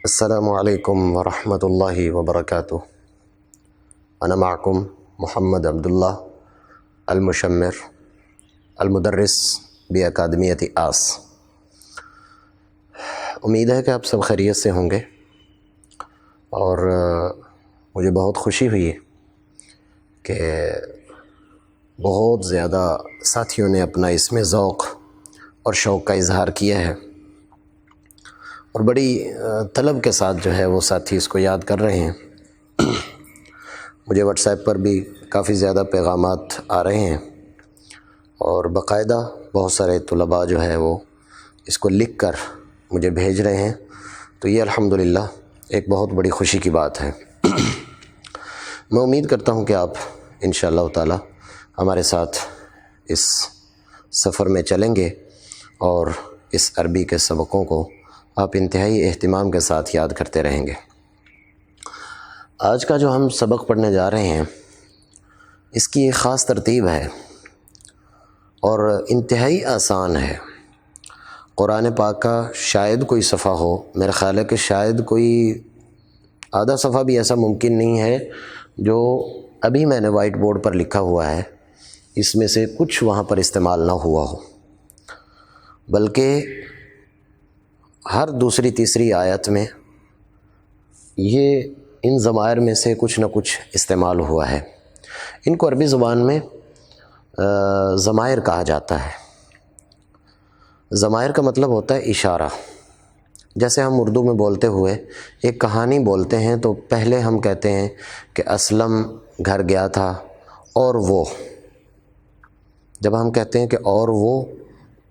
السلام علیکم ورحمۃ اللہ وبرکاتہ۔ انا معکم محمد عبداللہ المشمر المدرس باکادمیۃ آس۔ امید ہے کہ آپ سب خیریت سے ہوں گے، اور مجھے بہت خوشی ہوئی کہ بہت زیادہ ساتھیوں نے اپنا اس میں ذوق اور شوق کا اظہار کیا ہے، اور بڑی طلب کے ساتھ جو ہے وہ ساتھی اس کو یاد کر رہے ہیں۔ مجھے واٹس ایپ پر بھی کافی زیادہ پیغامات آ رہے ہیں، اور باقاعدہ بہت سارے طلباء جو ہے وہ اس کو لکھ کر مجھے بھیج رہے ہیں، تو یہ الحمدللہ ایک بہت بڑی خوشی کی بات ہے۔ میں امید کرتا ہوں کہ آپ انشاءاللہ تعالی ہمارے ساتھ اس سفر میں چلیں گے، اور اس عربی کے سبقوں کو آپ انتہائی اہتمام کے ساتھ یاد کرتے رہیں گے۔ آج کا جو ہم سبق پڑھنے جا رہے ہیں، اس کی ایک خاص ترتیب ہے اور انتہائی آسان ہے۔ قرآن پاک کا شاید کوئی صفحہ ہو، میرا خیال ہے کہ شاید کوئی آدھا صفحہ بھی ایسا ممکن نہیں ہے جو ابھی میں نے وائٹ بورڈ پر لکھا ہوا ہے اس میں سے کچھ وہاں پر استعمال نہ ہوا ہو، بلکہ ہر دوسری تیسری آیت میں یہ ان ضمائر میں سے کچھ نہ کچھ استعمال ہوا ہے۔ ان کو عربی زبان میں ضمائر کہا جاتا ہے۔ ضمائر کا مطلب ہوتا ہے اشارہ۔ جیسے ہم اردو میں بولتے ہوئے ایک کہانی بولتے ہیں تو پہلے ہم کہتے ہیں کہ اسلم گھر گیا تھا اور وہ، جب ہم کہتے ہیں کہ اور وہ،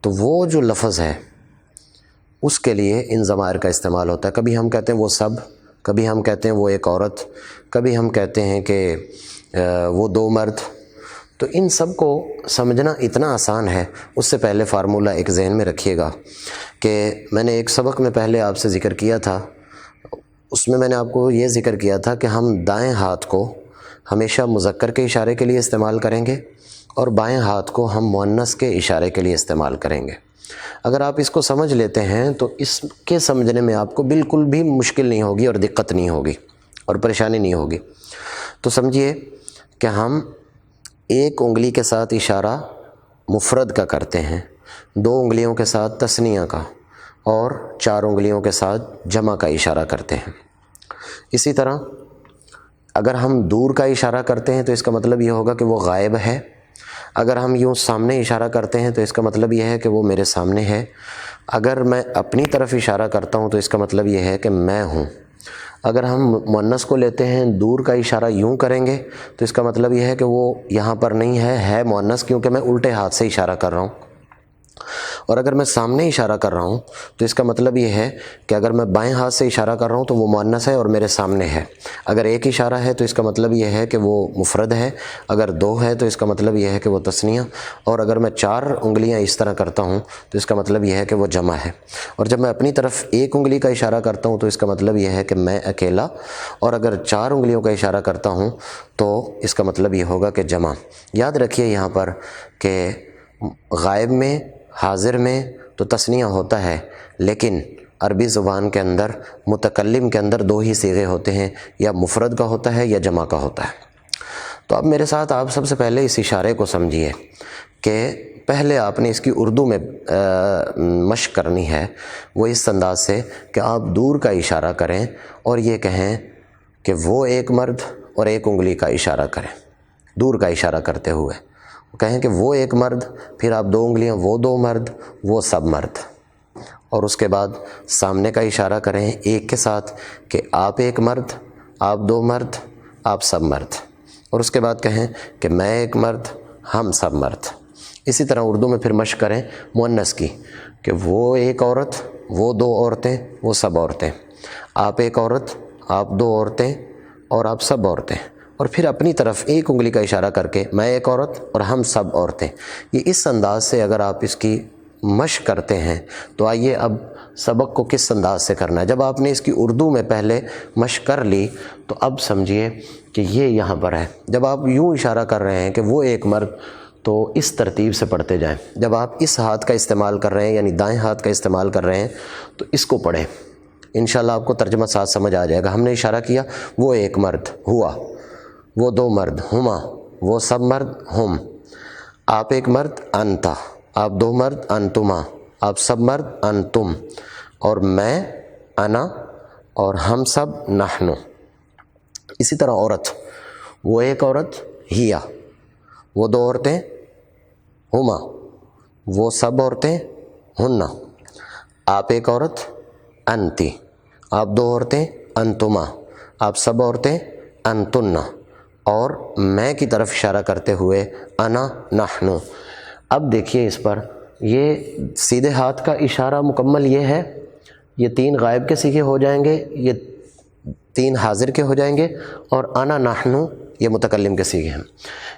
تو وہ جو لفظ ہے اس کے لیے ان ضمائر کا استعمال ہوتا ہے۔ کبھی ہم کہتے ہیں وہ سب، کبھی ہم کہتے ہیں وہ ایک عورت، کبھی ہم کہتے ہیں کہ وہ دو مرد۔ تو ان سب کو سمجھنا اتنا آسان ہے۔ اس سے پہلے فارمولہ ایک ذہن میں رکھیے گا کہ میں نے ایک سبق میں پہلے آپ سے ذکر کیا تھا، اس میں نے آپ کو یہ ذکر کیا تھا کہ ہم دائیں ہاتھ کو ہمیشہ مذکر کے اشارے کے لیے استعمال کریں گے، اور بائیں ہاتھ کو ہم مؤنث کے اشارے کے لیے استعمال کریں گے۔ اگر آپ اس کو سمجھ لیتے ہیں تو اس کے سمجھنے میں آپ کو بالکل بھی مشکل نہیں ہوگی، اور دقت نہیں ہوگی، اور پریشانی نہیں ہوگی۔ تو سمجھیے کہ ہم ایک انگلی کے ساتھ اشارہ مفرد کا کرتے ہیں، دو انگلیوں کے ساتھ تثنیہ کا، اور چار انگلیوں کے ساتھ جمع کا اشارہ کرتے ہیں۔ اسی طرح اگر ہم دور کا اشارہ کرتے ہیں تو اس کا مطلب یہ ہوگا کہ وہ غائب ہے۔ اگر ہم یوں سامنے اشارہ کرتے ہیں تو اس کا مطلب یہ ہے کہ وہ میرے سامنے ہے۔ اگر میں اپنی طرف اشارہ کرتا ہوں تو اس کا مطلب یہ ہے کہ میں ہوں۔ اگر ہم مؤنث کو لیتے ہیں، دور کا اشارہ یوں کریں گے تو اس کا مطلب یہ ہے کہ وہ یہاں پر نہیں ہے مؤنث، کیونکہ میں الٹے ہاتھ سے اشارہ کر رہا ہوں۔ اور اگر میں سامنے اشارہ کر رہا ہوں تو اس کا مطلب یہ ہے کہ اگر میں بائیں ہاتھ سے اشارہ کر رہا ہوں تو وہ مؤنث ہے اور میرے سامنے ہے۔ اگر ایک اشارہ ہے تو اس کا مطلب یہ ہے کہ وہ مفرد ہے، اگر دو ہے تو اس کا مطلب یہ ہے کہ وہ تثنیہ، اور اگر میں چار انگلیاں اس طرح کرتا ہوں تو اس کا مطلب یہ ہے کہ وہ جمع ہے۔ اور جب میں اپنی طرف ایک انگلی کا اشارہ کرتا ہوں تو اس کا مطلب یہ ہے کہ میں اکیلا، اور اگر چار انگلیوں کا اشارہ کرتا ہوں تو اس کا مطلب یہ ہوگا کہ جمع۔ یاد رکھیے یہاں پر کہ غائب میں، حاضر میں تو تثنیہ ہوتا ہے، لیکن عربی زبان کے اندر متکلم کے اندر دو ہی صیغے ہوتے ہیں، یا مفرد کا ہوتا ہے یا جمع کا ہوتا ہے۔ تو اب میرے ساتھ آپ سب سے پہلے اس اشارے کو سمجھیے کہ پہلے آپ نے اس کی اردو میں مشق کرنی ہے، وہ اس انداز سے کہ آپ دور کا اشارہ کریں اور یہ کہیں کہ وہ ایک مرد، اور ایک انگلی کا اشارہ کریں دور کا اشارہ کرتے ہوئے، کہیں کہ وہ ایک مرد، پھر آپ دو انگلیاں وہ دو مرد، وہ سب مرد، اور اس کے بعد سامنے کا اشارہ کریں ایک کے ساتھ کہ آپ ایک مرد، آپ دو مرد، آپ سب مرد، اور اس کے بعد کہیں کہ میں ایک مرد، ہم سب مرد۔ اسی طرح اردو میں پھر مشق کریں مؤنث کی کہ وہ ایک عورت، وہ دو عورتیں، وہ سب عورتیں، آپ ایک عورت، آپ دو عورتیں، اور آپ سب عورتیں، اور پھر اپنی طرف ایک انگلی کا اشارہ کر کے میں ایک عورت اور ہم سب عورتیں۔ یہ اس انداز سے اگر آپ اس کی مشق کرتے ہیں تو آئیے اب سبق کو کس انداز سے کرنا ہے۔ جب آپ نے اس کی اردو میں پہلے مشق کر لی تو اب سمجھیے کہ یہ یہاں پر ہے۔ جب آپ یوں اشارہ کر رہے ہیں کہ وہ ایک مرد، تو اس ترتیب سے پڑھتے جائیں۔ جب آپ اس ہاتھ کا استعمال کر رہے ہیں، یعنی دائیں ہاتھ کا استعمال کر رہے ہیں، تو اس کو پڑھیں، انشاءاللہ آپ کو ترجمہ ساتھ سمجھ آ جائے گا۔ ہم نے اشارہ کیا وہ ایک مرد ہوا، وہ دو مرد ہما، وہ سب مرد ہم، آپ ایک مرد انتا، آپ دو مرد انتما، آپ سب مرد انتم، اور میں انا، اور ہم سب نحنو۔ اسی طرح عورت، وہ ایک عورت ہیا، وہ دو عورتیں ہما، وہ سب عورتیں ہننا، آپ ایک عورت انتی، آپ دو عورتیں انتما، آپ سب عورتیں انتننا، اور میں کی طرف اشارہ کرتے ہوئے انا نحنو۔ اب دیکھیے اس پر، یہ سیدھے ہاتھ کا اشارہ مکمل یہ ہے، یہ تین غائب کے صیغے ہو جائیں گے، یہ تین حاضر کے ہو جائیں گے، اور انا نحنو یہ متکلم کے صیغے ہیں۔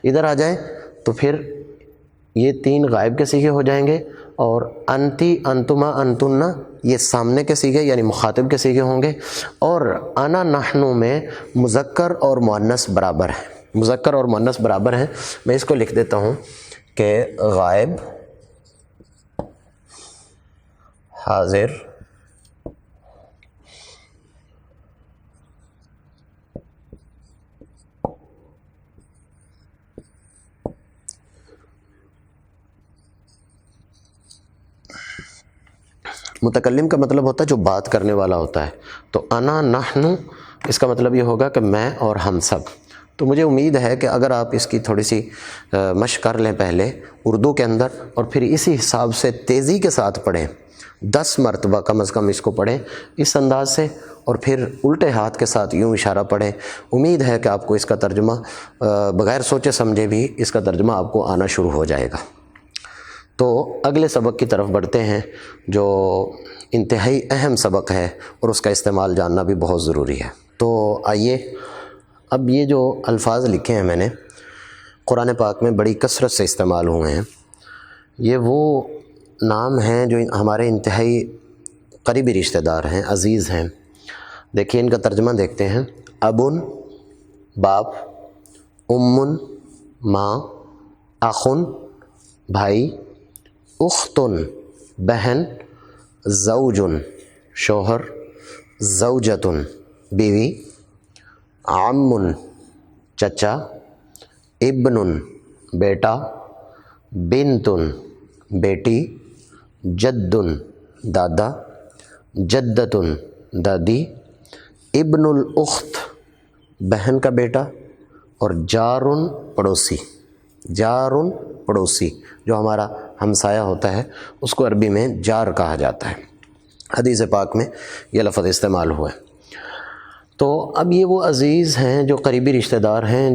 ادھر آ جائیں تو پھر یہ تین غائب کے صیغے ہو جائیں گے، اور انتی، انتما، انتننا یہ سامنے کے صیغے یعنی مخاطب کے صیغے ہوں گے، اور انا نحنو میں مذکر اور مؤنث برابر ہیں، مذکر اور مؤنث برابر ہیں۔ میں اس کو لکھ دیتا ہوں کہ غائب، حاضر، متکلم کا مطلب ہوتا ہے جو بات کرنے والا ہوتا ہے، تو انا نحنو اس کا مطلب یہ ہوگا کہ میں اور ہم سب۔ تو مجھے امید ہے کہ اگر آپ اس کی تھوڑی سی مشق کر لیں پہلے اردو کے اندر، اور پھر اسی حساب سے تیزی کے ساتھ پڑھیں، 10 مرتبہ کم از کم اس کو پڑھیں اس انداز سے، اور پھر الٹے ہاتھ کے ساتھ یوں اشارہ پڑھیں، امید ہے کہ آپ کو اس کا ترجمہ بغیر سوچے سمجھے بھی اس کا ترجمہ آپ کو آنا شروع ہو جائے گا۔ تو اگلے سبق کی طرف بڑھتے ہیں، جو انتہائی اہم سبق ہے اور اس کا استعمال جاننا بھی بہت ضروری ہے۔ تو آئیے، اب یہ جو الفاظ لکھے ہیں میں نے، قرآن پاک میں بڑی کثرت سے استعمال ہوئے ہیں، یہ وہ نام ہیں جو ہمارے انتہائی قریبی رشتہ دار ہیں، عزیز ہیں۔ دیکھیے ان کا ترجمہ دیکھتے ہیں۔ ابن باپ، امن ماں، اخن بھائی، اختن بہن، زوجن شوہر، زوجتن بیوی، عمن چچا، ابن بیٹا، بنتن بیٹی، جدن دادا، جدتن دادی، ابن الاخت بہن کا بیٹا، اور جارن پڑوسی، جارن پڑوسی جو ہمارا ہمسایہ ہوتا ہے اس کو عربی میں جار کہا جاتا ہے۔ حدیث پاک میں یہ لفظ استعمال ہوا ہے۔ تو اب یہ وہ عزیز ہیں جو قریبی رشتہ دار ہیں،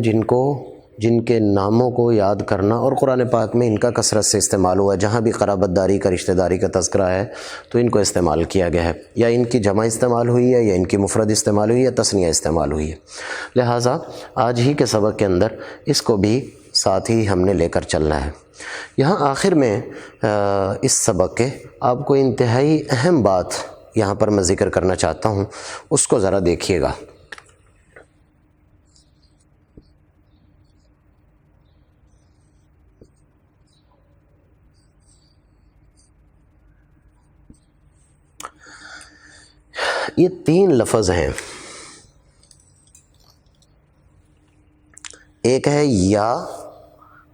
جن کے ناموں کو یاد کرنا، اور قرآن پاک میں ان کا کثرت سے استعمال ہوا ہے۔ جہاں بھی قرابت داری کا، رشتہ داری کا تذکرہ ہے تو ان کو استعمال کیا گیا ہے، یا ان کی جمع استعمال ہوئی ہے، یا ان کی مفرد استعمال ہوئی ہے، یا تثنیہ استعمال ہوئی ہے۔ لہٰذا آج ہی کے سبق کے اندر اس کو بھی ساتھ ہی ہم نے لے کر چلنا ہے۔ یہاں آخر میں اس سبق کے آپ کو انتہائی اہم بات یہاں پر میں ذکر کرنا چاہتا ہوں، اس کو ذرا دیکھیے گا۔ یہ 3 لفظ ہیں، ایک ہے یا،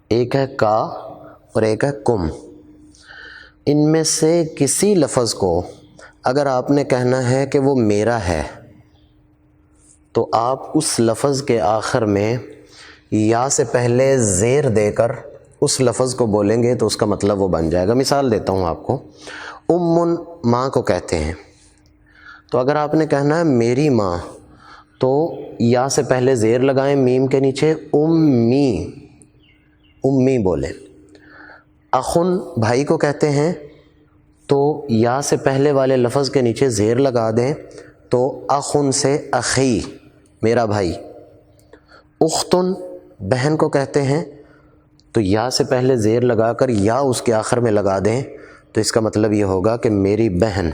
ایک ہے کا، اور ایک ہے کم۔ ان میں سے کسی لفظ کو اگر آپ نے کہنا ہے کہ وہ میرا ہے، تو آپ اس لفظ کے آخر میں یا سے پہلے زیر دے کر اس لفظ کو بولیں گے تو اس کا مطلب وہ بن جائے گا۔ مثال دیتا ہوں آپ کو، امن ماں کو کہتے ہیں، تو اگر آپ نے کہنا ہے میری ماں، تو یا سے پہلے زیر لگائیں میم کے نیچے، امی، امی بولیں۔ اخن بھائی کو کہتے ہیں، تو یا سے پہلے والے لفظ کے نیچے زیر لگا دیں تو اخن سے اخی، میرا بھائی۔ اختن بہن کو کہتے ہیں، تو یا سے پہلے زیر لگا کر یا اس کے آخر میں لگا دیں تو اس کا مطلب یہ ہوگا کہ میری بہن۔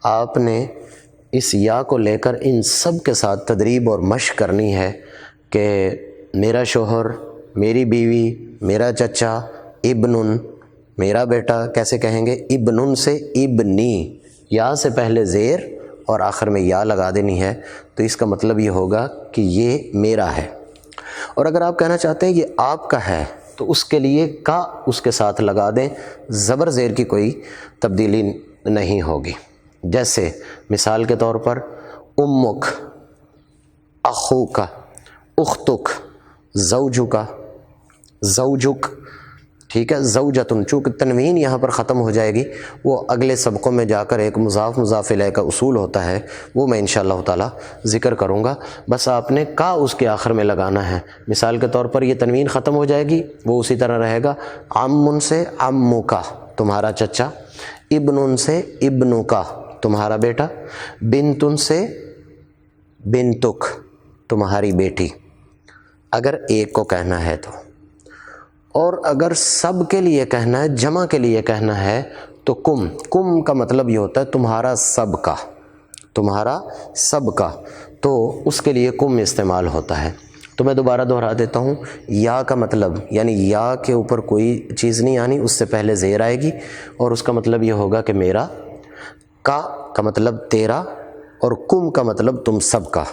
آپ نے اس یا کو لے کر ان سب کے ساتھ تدریب اور مشق کرنی ہے کہ میرا شوہر، میری بیوی، میرا چچا، ابنن میرا بیٹا کیسے کہیں گے؟ ابنن سے ابنی، یا سے پہلے زیر اور آخر میں یا لگا دینی ہے تو اس کا مطلب یہ ہوگا کہ یہ میرا ہے۔ اور اگر آپ کہنا چاہتے ہیں یہ آپ کا ہے تو اس کے لیے کا اس کے ساتھ لگا دیں، زبر زیر کی کوئی تبدیلی نہیں ہوگی۔ جیسے مثال کے طور پر امک، اخوک، اختک، زوجک، زوجک، ٹھیک ہے، زوجتن، چونکہ تنوین یہاں پر ختم ہو جائے گی، وہ اگلے سبقوں میں جا کر ایک مضاف مضاف الیہ کا اصول ہوتا ہے، وہ میں انشاءاللہ تعالی ذکر کروں گا۔ بس آپ نے کا اس کے آخر میں لگانا ہے۔ مثال کے طور پر یہ تنوین ختم ہو جائے گی، وہ اسی طرح رہے گا، عمن سے عمکا، تمہارا چچا، ابن سے ابنکا، تمہارا بیٹا، بنتن سے بنتک، تمہاری بیٹی، اگر ایک کو کہنا ہے تو۔ اور اگر سب کے لیے کہنا ہے، جمع کے لیے کہنا ہے تو کم، کم کا مطلب یہ ہوتا ہے تمہارا سب کا، تمہارا سب کا، تو اس کے لیے کم استعمال ہوتا ہے۔ تو میں دوبارہ دہرا دیتا ہوں، یا کا مطلب یعنی یا کے اوپر کوئی چیز نہیں آنی، اس سے پہلے زیر آئے گی اور اس کا مطلب یہ ہوگا کہ میرا، کا مطلب تیرا، اور کم کا مطلب تم سب کا۔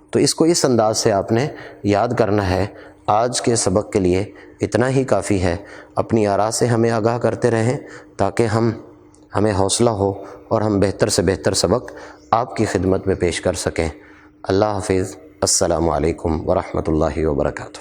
تو اس کو اس انداز سے آپ نے یاد کرنا ہے۔ آج کے سبق کے لیے اتنا ہی کافی ہے۔ اپنی آراء سے ہمیں آگاہ کرتے رہیں تاکہ ہمیں حوصلہ ہو اور ہم بہتر سے بہتر سبق آپ کی خدمت میں پیش کر سکیں۔ اللہ حافظ، السلام علیکم ورحمۃ اللہ وبرکاتہ۔